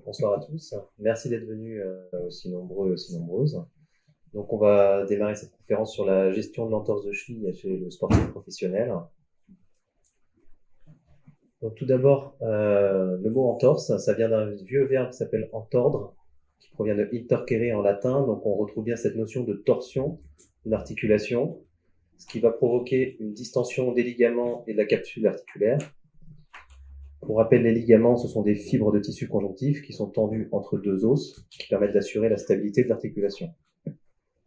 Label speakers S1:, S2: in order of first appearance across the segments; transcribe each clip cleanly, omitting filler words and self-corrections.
S1: Bonsoir à tous. Merci d'être venus aussi nombreux et aussi nombreuses. Donc, on va démarrer cette conférence sur la gestion de l'entorse de cheville chez le sportif professionnel. Donc, tout d'abord, le mot entorse, ça vient d'un vieux verbe qui s'appelle entordre, qui provient de intercere en latin. Donc, on retrouve bien cette notion de torsion d'une articulation, ce qui va provoquer une distension des ligaments et de la capsule articulaire. Pour rappel, les ligaments, ce sont des fibres de tissu conjonctif qui sont tendues entre deux os, qui permettent d'assurer la stabilité de l'articulation.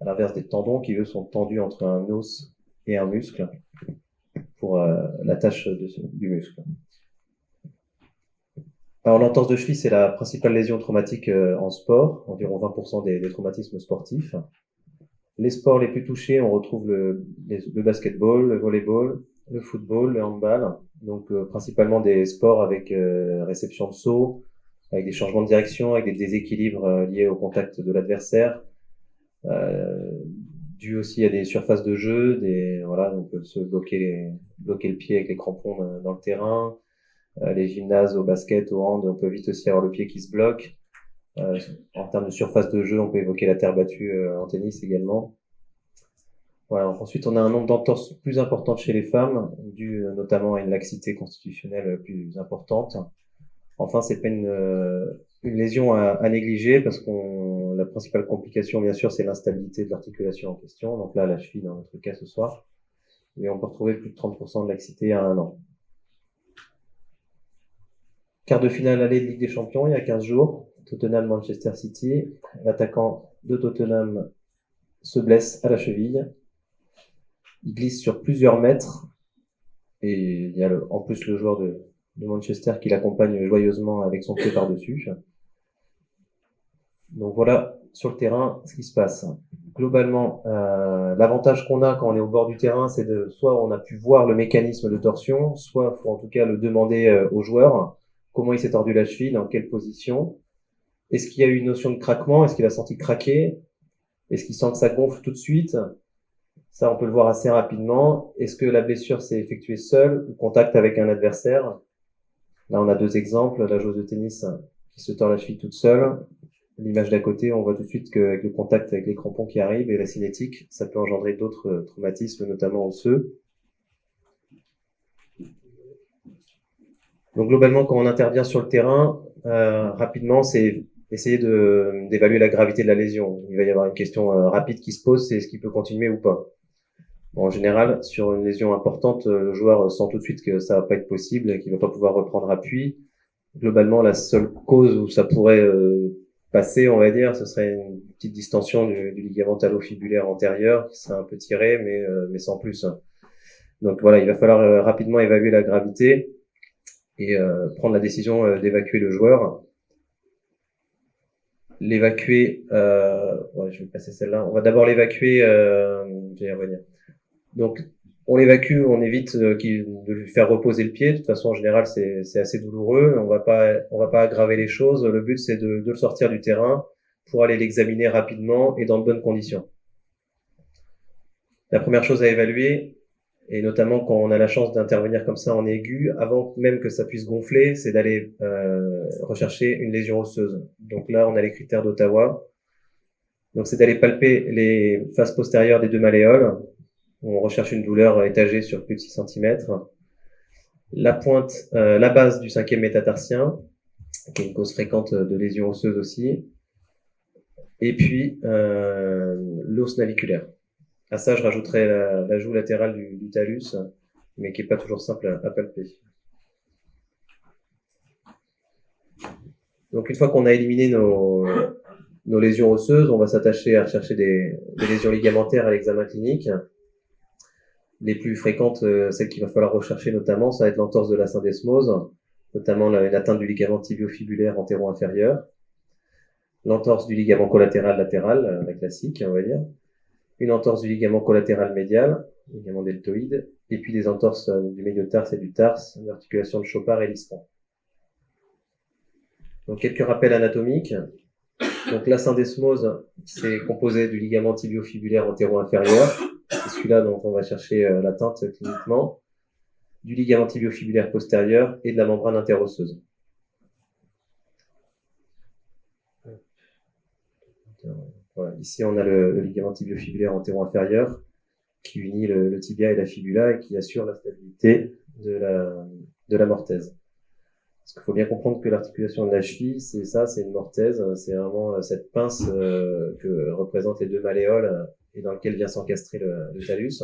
S1: À l'inverse des tendons, qui eux sont tendus entre un os et un muscle pour la tâche du muscle. Alors, l'entorse de cheville, c'est la principale lésion traumatique en sport, environ 20% des traumatismes sportifs. Les sports les plus touchés, on retrouve le basketball, le volleyball, le football, le handball, donc principalement des sports avec réception de saut, avec des changements de direction, avec des déséquilibres liés au contact de l'adversaire, dû aussi à des surfaces de jeu, voilà, on peut se bloquer le pied avec les crampons dans le terrain. Les gymnases au basket, au hand, on peut vite aussi avoir le pied qui se bloque. En termes de surface de jeu, on peut évoquer la terre battue en tennis également. Voilà. Ensuite, on a un nombre d'entorses plus important chez les femmes, dû notamment à une laxité constitutionnelle plus importante. Enfin, c'est pas une lésion à négliger parce qu'on la principale complication, bien sûr, c'est l'instabilité de l'articulation en question. Donc là, la cheville dans notre cas ce soir. Et on peut retrouver plus de 30% de laxité à 1 an. Quart de finale aller de Ligue des Champions, il y a 15 jours. Tottenham-Manchester City. L'attaquant de Tottenham se blesse à la cheville. Il glisse sur plusieurs mètres. Et il y a en plus le joueur de Manchester qui l'accompagne joyeusement avec son pied par-dessus. Donc voilà, sur le terrain, ce qui se passe. Globalement, l'avantage qu'on a quand on est au bord du terrain, c'est de soit on a pu voir le mécanisme de torsion, soit faut en tout cas le demander au joueur, comment il s'est tordu la cheville, dans quelle position. Est-ce qu'il y a eu une notion de craquement? Est-ce qu'il a senti craquer? Est-ce qu'il sent que ça gonfle tout de suite? Ça, on peut le voir assez rapidement. Est-ce que la blessure s'est effectuée seule ou contact avec un adversaire? Là, on a deux exemples. La joueuse de tennis qui se tord la cheville toute seule. L'image d'à côté, on voit tout de suite qu'avec le contact avec les crampons qui arrivent et la cinétique, ça peut engendrer d'autres traumatismes, notamment osseux. Donc globalement, quand on intervient sur le terrain, rapidement, c'est essayer d'évaluer la gravité de la lésion. Il va y avoir une question rapide qui se pose, c'est est-ce qu'il peut continuer ou pas. Bon, en général, sur une lésion importante, le joueur sent tout de suite que ça va pas être possible, qu'il va pas pouvoir reprendre appui. Globalement, la seule cause où ça pourrait passer, on va dire, ce serait une petite distension du ligament talofibulaire antérieur qui serait un peu tiré, mais sans plus. Donc voilà, il va falloir rapidement évaluer la gravité et prendre la décision d'évacuer le joueur. L'évacuer, ouais, je vais passer celle-là. On va d'abord l'évacuer, je vais y revenir. Donc, on l'évacue, on évite de lui faire reposer le pied. De toute façon, en général, c'est assez douloureux. On va pas aggraver les choses. Le but, c'est de le sortir du terrain pour aller l'examiner rapidement et dans de bonnes conditions. La première chose à évaluer, et notamment quand on a la chance d'intervenir comme ça en aigu, avant même que ça puisse gonfler, c'est d'aller rechercher une lésion osseuse. Donc là, on a les critères d'Ottawa. Donc c'est d'aller palper les faces postérieures des deux malléoles. On recherche une douleur étagée sur plus de 6 cm. La pointe, la base du 5e métatarsien, qui est une cause fréquente de lésions osseuses aussi. Et puis, l'os naviculaire. À ça, je rajouterai la joue latérale du talus, mais qui est pas toujours simple à palper. Donc, une fois qu'on a éliminé nos lésions osseuses, on va s'attacher à rechercher des lésions ligamentaires à l'examen clinique. Les plus fréquentes, celles qu'il va falloir rechercher notamment, ça va être l'entorse de la syndesmose, notamment l'atteinte du ligament tibiofibulaire antéro-inférieur, l'entorse du ligament collatéral latéral, la classique, on va dire, une entorse du ligament collatéral médial, ligament deltoïde, et puis des entorses du médiotarse et du tarse, l'articulation de Chopard et l'isthme. Donc quelques rappels anatomiques. Donc la syndesmose, c'est composé du ligament tibiofibulaire antéro-inférieur, c'est celui-là dont on va chercher l'atteinte cliniquement, du ligament tibiofibulaire postérieur et de la membrane interosseuse. Voilà. Ici, on a le ligament tibiofibulaire antéro-inférieur qui unit le tibia et la fibula et qui assure la stabilité de la mortaise. Parce qu'il faut bien comprendre que l'articulation de la cheville, c'est ça, c'est une mortaise, c'est vraiment cette pince que représentent les deux malléoles et dans lequel vient s'encastrer le talus.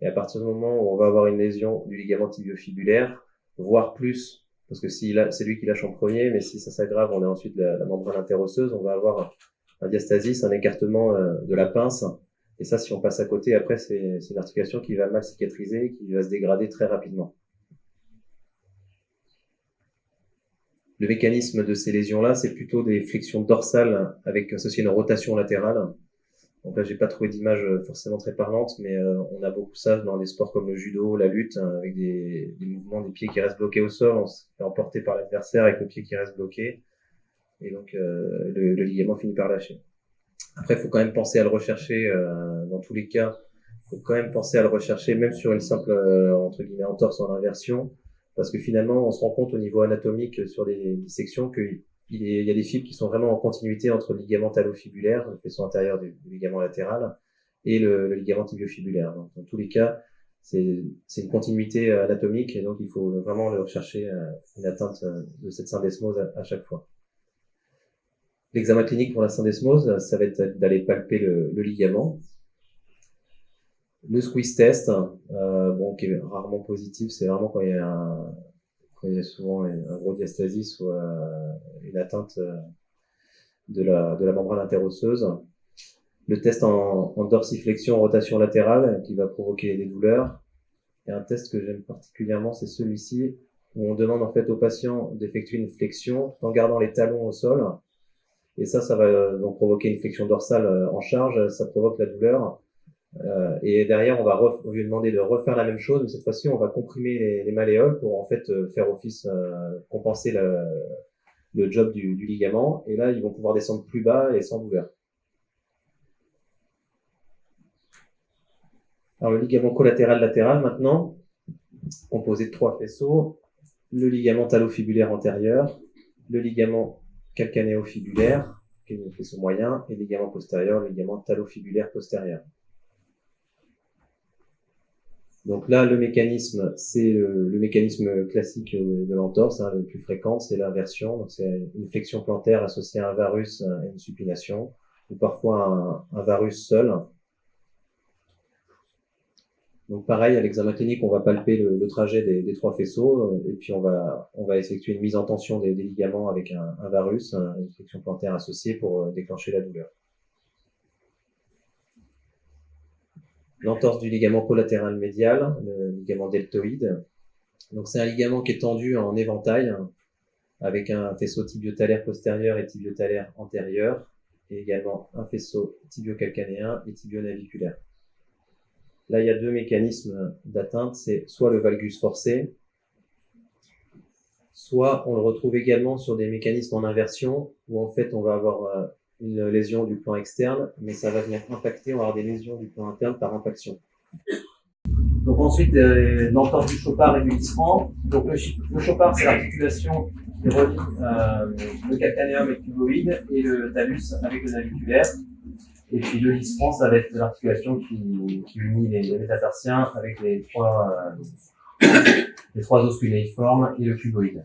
S1: Et à partir du moment où on va avoir une lésion du ligament tibiofibulaire, voire plus, parce que c'est lui qui lâche en premier, mais si ça s'aggrave, on a ensuite la membrane interosseuse, on va avoir un diastasis, un écartement de la pince. Et ça, si on passe à côté, après, c'est une articulation qui va mal cicatriser, qui va se dégrader très rapidement. Le mécanisme de ces lésions-là, c'est plutôt des flexions dorsales avec associé une rotation latérale. Donc là, j'ai pas trouvé d'image forcément très parlante, mais on a beaucoup ça dans des sports comme le judo, la lutte, avec des mouvements des pieds qui restent bloqués au sol, on se fait emporter par l'adversaire avec le pied qui reste bloqué, et donc le ligament finit par lâcher. Après, il faut quand même penser à le rechercher dans tous les cas. Il faut quand même penser à le rechercher, même sur une simple entre guillemets entorse en inversion, parce que finalement, on se rend compte au niveau anatomique sur des dissections qu'il y a des fibres qui sont vraiment en continuité entre le ligament talofibulaire, le faisceau intérieur du ligament latéral, et le ligament tibiofibulaire. Donc, dans tous les cas, c'est une continuité anatomique, et donc il faut vraiment le rechercher une atteinte de cette syndesmose à chaque fois. L'examen clinique pour la syndesmose, ça va être d'aller palper le ligament. Le squeeze test, qui est rarement positif, c'est vraiment quand il y a souvent un gros diastasis ou une atteinte de la membrane interosseuse. Le test en dorsiflexion, rotation latérale, qui va provoquer des douleurs. Et un test que j'aime particulièrement, c'est celui-ci, où on demande en fait au patient d'effectuer une flexion tout en gardant les talons au sol. Et ça va donc provoquer une flexion dorsale en charge, ça provoque la douleur. Et derrière, on va lui demander de refaire la même chose, mais cette fois-ci, on va comprimer les malléoles pour en fait faire office, compenser le job du ligament. Et là, ils vont pouvoir descendre plus bas et sans douleur. Alors, le ligament collatéral latéral, maintenant, composé de 3 faisceaux. Le ligament talofibulaire antérieur, le ligament calcanéofibulaire, qui est le faisceau moyen, et le ligament postérieur, le ligament talofibulaire postérieur. Donc là, le mécanisme, c'est le mécanisme classique de l'entorse, le plus fréquent, c'est l'inversion. Donc c'est une flexion plantaire associée à un varus et une supination, ou parfois un varus seul. Donc pareil, à l'examen clinique, on va palper le trajet des 3 faisceaux, et puis on va effectuer une mise en tension des ligaments avec un varus, une flexion plantaire associée pour déclencher la douleur. L'entorse du ligament collatéral médial, le ligament deltoïde. Donc c'est un ligament qui est tendu en éventail, avec un faisceau tibiotalaire postérieur et tibiotalaire antérieur, et également un faisceau tibiocalcanéen et tibionaviculaire. Là, il y a 2 mécanismes d'atteinte, c'est soit le valgus forcé, soit on le retrouve également sur des mécanismes en inversion, où en fait on va avoir une lésion du plan externe, mais ça va venir impacter, on va avoir des lésions du plan interne par impaction. Donc ensuite, l'entorse du chopard et du lisfranc. Donc le chopard, c'est l'articulation qui relie le calcanéum et le cuboïde et le talus avec le naviculaire. Et puis le lisfranc, ça va être l'articulation qui unit les métatarsiens avec les 3 os cunéiformes et le cuboïde.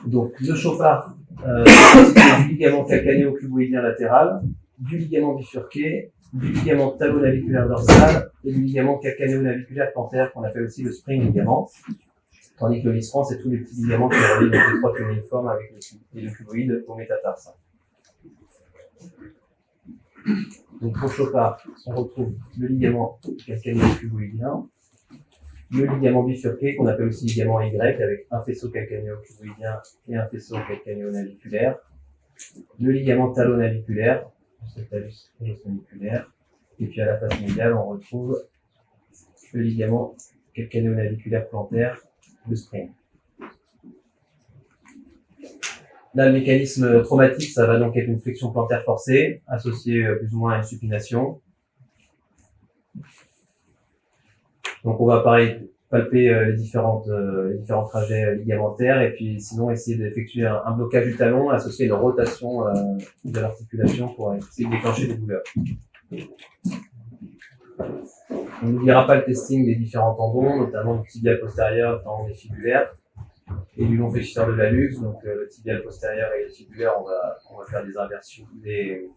S1: Donc le chopard, c'est du ligament calcanéo-cuboïdien latéral, du ligament bifurqué, du ligament talonaviculaire dorsal et du ligament calcanéo-naviculaire plantaire qu'on appelle aussi le spring ligament. Tandis que le lisfranc, c'est tous les petits ligaments qui relient les 3 cunéiformes avec le cuboïde au métatarse. Donc pour chopard, on retrouve le ligament calcanéo-cuboïdien, le ligament bifurqué qu'on appelle aussi ligament Y avec un faisceau calcanéo-cuboïdien et un faisceau calcanéo-naviculaire, le ligament talonaviculaire, le talus naviculaire, et puis à la face médiale on retrouve le ligament calcanéo-naviculaire plantaire, le spring. Là, le mécanisme traumatique, ça va donc être une flexion plantaire forcée, associée plus ou moins à une supination. Donc on va pareil palper les différents trajets ligamentaires et puis sinon essayer d'effectuer un blocage du talon associé à une rotation de l'articulation pour essayer de déclencher des douleurs. On n'oubliera pas le testing des différents tendons, notamment du tibial postérieur, du tendon des fibulaires et du long fléchisseur de l'hallux. Donc le tibial postérieur et les fibulaires, on va faire des inversions, des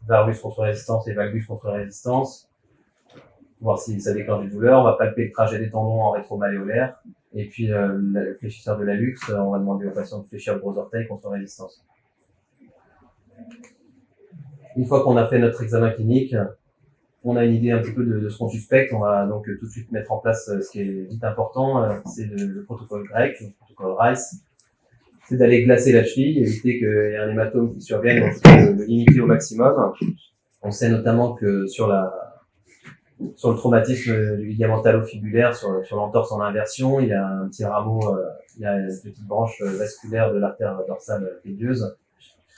S1: varus contre résistance et valgus contre résistance, voir si ça déclenche des douleurs. On va palper le trajet des tendons en rétromalléolaire. Et puis le fléchisseur de l'hallux, on va demander aux patients de fléchir le gros orteil contre résistance. Une fois qu'on a fait notre examen clinique, on a une idée un petit peu de ce qu'on suspecte. On va donc tout de suite mettre en place ce qui est vite important, c'est le protocole grec, le protocole Rice. C'est d'aller glacer la cheville, éviter qu'il y ait un hématome qui survienne, en tout cas le limiter au maximum. On sait notamment que sur le traumatisme du ligament talofibulaire, sur l'entorse en inversion, il y a un petit rameau, il y a une petite branche vasculaire de l'artère dorsale pédieuse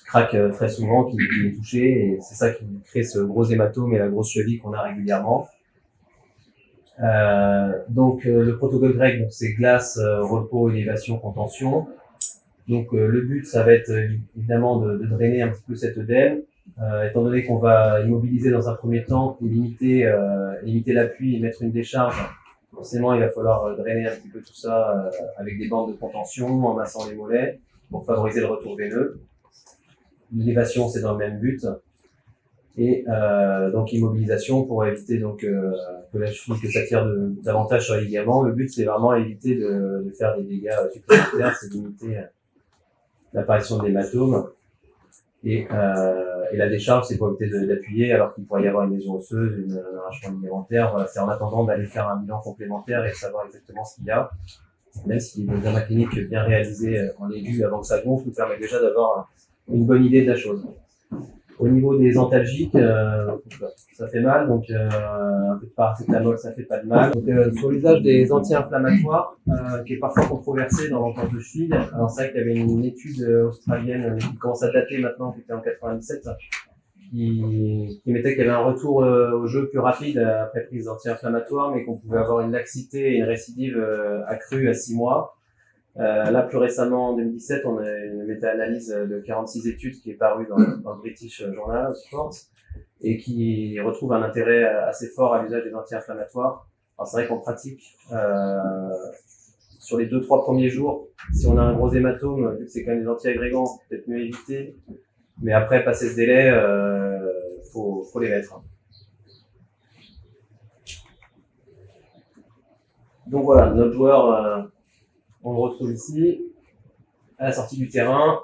S1: craque très souvent, qui est touché, et c'est ça qui crée ce gros hématome et la grosse cheville qu'on a régulièrement. Donc le protocole grec, donc c'est glace, repos, élévation, contention. Donc le but, ça va être évidemment de drainer un petit peu cette œdème, étant donné qu'on va immobiliser dans un premier temps et limiter l'appui et mettre une décharge. Forcément, il va falloir drainer un petit peu tout ça avec des bandes de contention, en massant les mollets pour favoriser le retour veineux. L'élévation, c'est dans le même but. Et donc immobilisation pour éviter donc que la cheville que ça tire davantage sur les ligaments. Le but, c'est vraiment éviter de faire des dégâts supplémentaires, c'est limiter l'apparition de l'hématome. Et la décharge, c'est pour éviter d'appuyer alors qu'il pourrait y avoir une lésion osseuse, un arrachement ligamentaire. Voilà, c'est en attendant d'aller faire un bilan complémentaire et de savoir exactement ce qu'il y a. Même si l'examen clinique bien réalisé en aigu avant que ça gonfle nous permet déjà d'avoir une bonne idée de la chose. Au niveau des antalgiques, ça fait mal, donc un peu de paracétamol, ça fait pas de mal. Donc, sur l'usage des anti-inflammatoires, qui est parfois controversé dans l'entorse de cheville. Alors c'est vrai qu'il y avait une étude australienne qui commence à dater maintenant, qui était en 97, qui mettait qu'il y avait un retour au jeu plus rapide après prise d'anti-inflammatoires, mais qu'on pouvait avoir une laxité et une récidive accrue à 6 mois. Là, plus récemment, en 2017, on a une méta-analyse de 46 études qui est parue dans le British Journal of Sport et qui retrouve un intérêt assez fort à l'usage des anti-inflammatoires. Alors, c'est vrai qu'en pratique, sur les 2-3 premiers jours, si on a un gros hématome, vu que c'est quand même des anti-agrégants, peut-être mieux éviter. Mais après, passer ce délai, faut les mettre. Donc voilà, notre joueur, on le retrouve ici, à la sortie du terrain.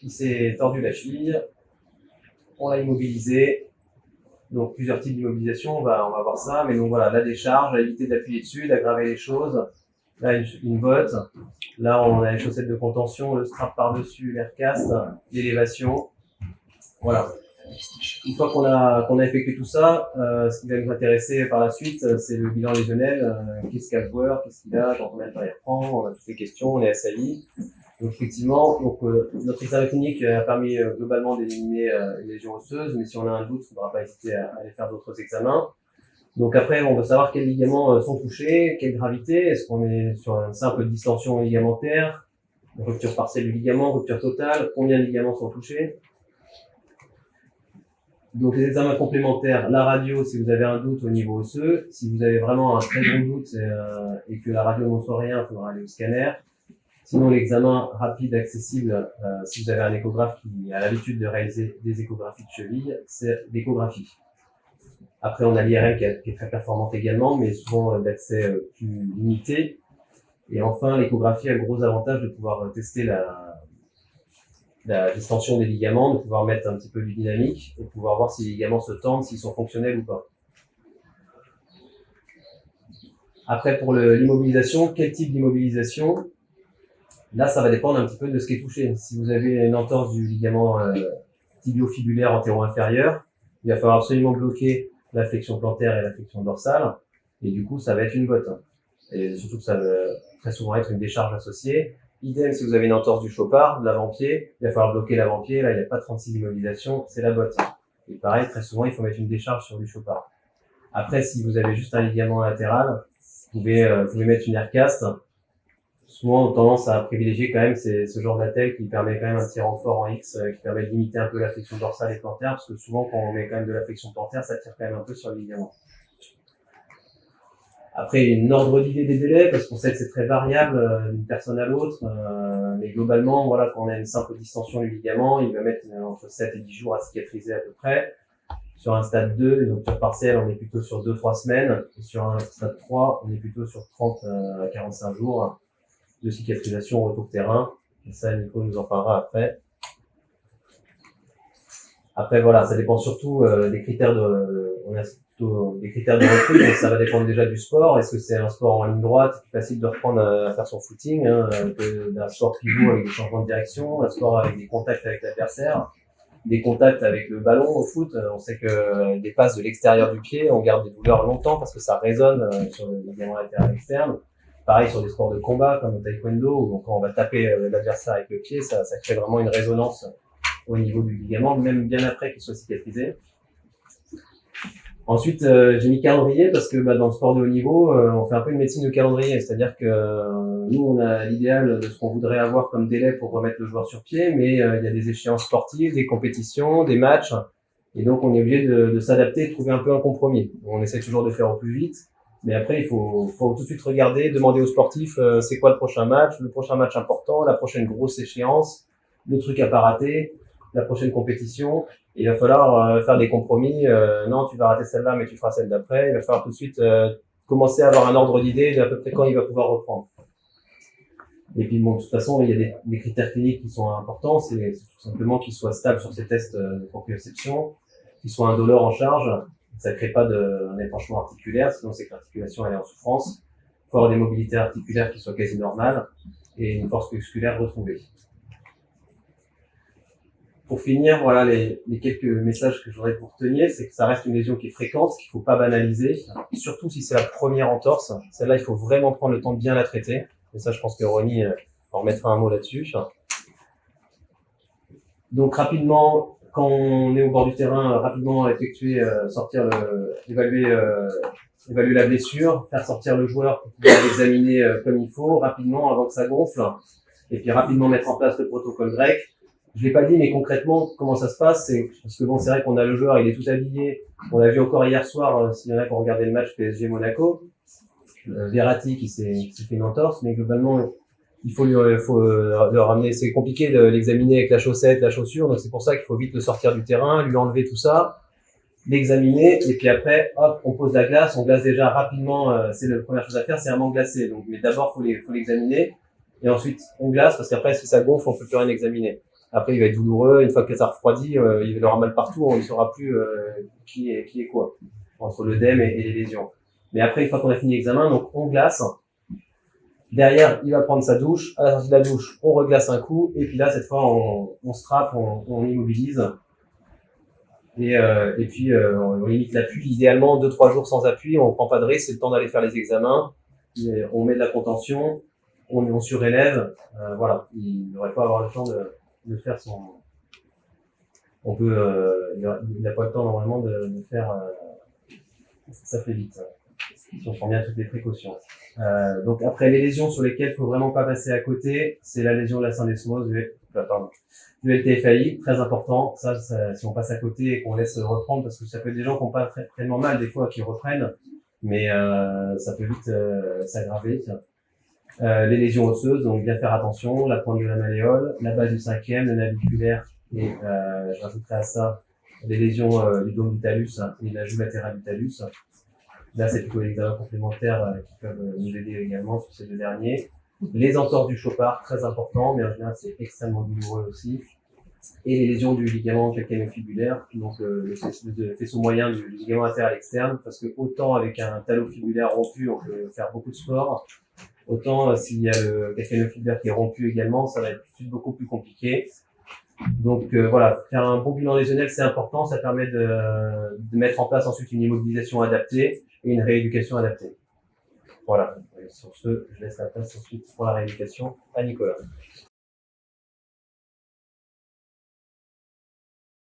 S1: Il s'est tordu la cheville, on l'a immobilisé. Donc plusieurs types d'immobilisation, on va voir ça. Mais donc voilà, la décharge, à éviter d'appuyer dessus, d'aggraver les choses. Là, une botte. Là, on a les chaussettes de contention, le strap par-dessus, l'aircast, l'élévation. Voilà. Une fois qu'on a effectué tout ça, ce qui va nous intéresser par la suite, c'est le bilan lésionnel. Qu'est-ce qu'a le joueur, qu'est-ce qu'il a, dans combien de temps il reprend, on a toutes les questions, on est assailli. Donc effectivement, notre examen clinique a permis globalement d'éliminer une lésion osseuse, mais si on a un doute, il ne faudra pas hésiter à aller faire d'autres examens. Donc après, on veut savoir quels ligaments sont touchés, quelle gravité, est-ce qu'on est sur une simple distension ligamentaire, rupture partielle du ligament, rupture totale, combien de ligaments sont touchés. Donc les examens complémentaires, la radio si vous avez un doute au niveau osseux, si vous avez vraiment un très gros doute et que la radio ne montre rien, il faudra aller au scanner. Sinon l'examen rapide accessible, si vous avez un échographe qui a l'habitude de réaliser des échographies de cheville, c'est l'échographie. Après on a l'IRM qui est très performante également, mais souvent d'accès plus limité. Et enfin l'échographie a le gros avantage de pouvoir tester la distension des ligaments, de pouvoir mettre un petit peu du dynamique et de pouvoir voir si les ligaments se tendent, s'ils sont fonctionnels ou pas. Après, pour l'immobilisation, quel type d'immobilisation? Là, ça va dépendre un petit peu de ce qui est touché. Si vous avez une entorse du ligament tibio-fibulaire antéro-inférieur, il va falloir absolument bloquer la flexion plantaire et la flexion dorsale, et du coup, ça va être une botte. Et surtout que ça va très souvent être une décharge associée. Idem, si vous avez une entorse du chopard, de l'avant-pied, il va falloir bloquer l'avant-pied. Là, il n'y a pas 36 d'immobilisation, c'est la botte. Et pareil, très souvent, il faut mettre une décharge sur du chopard. Après, si vous avez juste un ligament latéral, Vous pouvez mettre une aircast. Souvent, on a tendance à privilégier quand même ce genre d'attelle qui permet quand même un petit renfort en X, qui permet de limiter un peu la flexion dorsale et plantaire, parce que souvent, quand on met quand même de la flexion plantaire, ça tire quand même un peu sur le ligament. Après, une ordre d'idée des délais, parce qu'on sait que c'est très variable d'une personne à l'autre, mais globalement, voilà, quand on a une simple distension du ligament, il va mettre entre 7 et 10 jours à cicatriser à peu près. Sur un stade 2, une rupture partielle, on est plutôt sur 2-3 semaines. Et sur un stade 3, on est plutôt sur 30 à 45 jours de cicatrisation au retour terrain. Et ça, Nico nous en parlera après. Après, voilà, ça dépend surtout des critères on a plutôt des critères de recrue, donc ça va dépendre déjà du sport. Est-ce que c'est un sport en ligne droite, c'est plus facile de reprendre à faire son footing, que d'un sport pivot avec des changements de direction, un sport avec des contacts avec l'adversaire, des contacts avec le ballon au foot. On sait que des passes de l'extérieur du pied, on garde des douleurs longtemps parce que ça résonne sur le ligament latéral externe. Pareil sur des sports de combat comme le taekwondo, où quand on va taper l'adversaire avec le pied, ça crée vraiment une résonance au niveau du ligament, même bien après qu'il soit cicatrisé. Ensuite, j'ai mis calendrier parce que dans le sport de haut niveau, on fait un peu une médecine de calendrier, c'est-à-dire que nous, on a l'idéal de ce qu'on voudrait avoir comme délai pour remettre le joueur sur pied, mais il y a des échéances sportives, des compétitions, des matchs, et donc on est obligé de s'adapter, de trouver un peu un compromis. On essaie toujours de faire au plus vite, mais après il faut tout de suite regarder, demander aux sportifs c'est quoi le prochain match important, la prochaine grosse échéance, le truc à pas rater, la prochaine compétition. Il va falloir faire des compromis. Non, tu vas rater celle-là, mais tu feras celle d'après. Il va falloir tout de suite commencer à avoir un ordre d'idée d'à peu près quand il va pouvoir reprendre. Et puis bon, de toute façon, il y a des critères cliniques qui sont importants. C'est tout simplement qu'il soit stable sur ses tests de proprioception, qu'il soit indolore en charge. Ça ne crée pas un épanchement articulaire, sinon c'est que l'articulation elle est en souffrance. Il faut avoir des mobilités articulaires qui soient quasi normales et une force musculaire retrouvée. Pour finir, voilà les quelques messages que je voudrais que vous reteniez, c'est que ça reste une lésion qui est fréquente, qu'il faut pas banaliser, surtout si c'est la première entorse. Celle-là, il faut vraiment prendre le temps de bien la traiter. Et ça, je pense que Ronnie en remettra un mot là-dessus. Donc rapidement, quand on est au bord du terrain, rapidement effectuer, évaluer la blessure, faire sortir le joueur pour pouvoir l'examiner comme il faut, rapidement avant que ça gonfle, et puis rapidement mettre en place le protocole grec. Je l'ai pas dit, mais concrètement, comment ça se passe, c'est parce que bon, c'est vrai qu'on a le joueur, il est tout habillé. On l'a vu encore hier soir, s'il y en a qui ont regardé le match PSG Monaco. Verratti qui s'est fait une entorse, mais globalement, il faut le ramener. C'est compliqué de l'examiner avec la chaussette, la chaussure, donc c'est pour ça qu'il faut vite le sortir du terrain, lui enlever tout ça, l'examiner, et puis après, hop, on pose la glace, on glace déjà rapidement. C'est la première chose à faire, c'est vraiment glacer. Donc, mais d'abord, faut l'examiner, et ensuite on glace parce qu'après, si ça gonfle, on peut plus rien examiner. Après, il va être douloureux. Une fois que ça refroidit, il aura mal partout. On ne saura plus qui est quoi entre l'œdème et les lésions. Mais après, une fois qu'on a fini l'examen, donc on glace. Derrière, il va prendre sa douche. À la sortie de la douche, on reglace un coup. Et puis là, cette fois, on strappe, on immobilise. Et puis, on limite l'appui. Idéalement, 2-3 jours sans appui. On prend pas de risque. C'est le temps d'aller faire les examens. On met de la contention. On surélève. Voilà. Il n'aurait pas à avoir le temps de faire il n'a pas le temps normalement de faire ça fait vite si on prend bien toutes les précautions. Donc après les lésions sur lesquelles il faut vraiment pas passer à côté, c'est la lésion de la syndesmose du LTFAI, très important. Ça, si on passe à côté et qu'on laisse reprendre, parce que ça peut être des gens qui n'ont pas tellement mal des fois qui reprennent, mais ça peut vite s'aggraver. Les lésions osseuses, donc bien faire attention, la pointe de la malléole, la base du cinquième, le naviculaire, et je rajouterai à ça les lésions du dôme du talus et la joue latérale du talus. Là, c'est plutôt les examens complémentaires qui peuvent nous aider également sur ces deux derniers. Les entorses du chopard, très important, mais en général, c'est extrêmement douloureux aussi. Et les lésions du ligament calcanéo-fibulaire, donc le faisceau moyen du ligament latéral externe, parce que autant avec un talon fibulaire rompu, on peut faire beaucoup de sport, autant s'il y a le calcanéo-fibulaire qui est rompu également, ça va être beaucoup plus compliqué. Donc voilà, faire un bon bilan lésionnel, c'est important, ça permet de mettre en place ensuite une immobilisation adaptée et une rééducation adaptée. Voilà, et sur ce, je laisse la place ensuite pour la rééducation à Nicolas.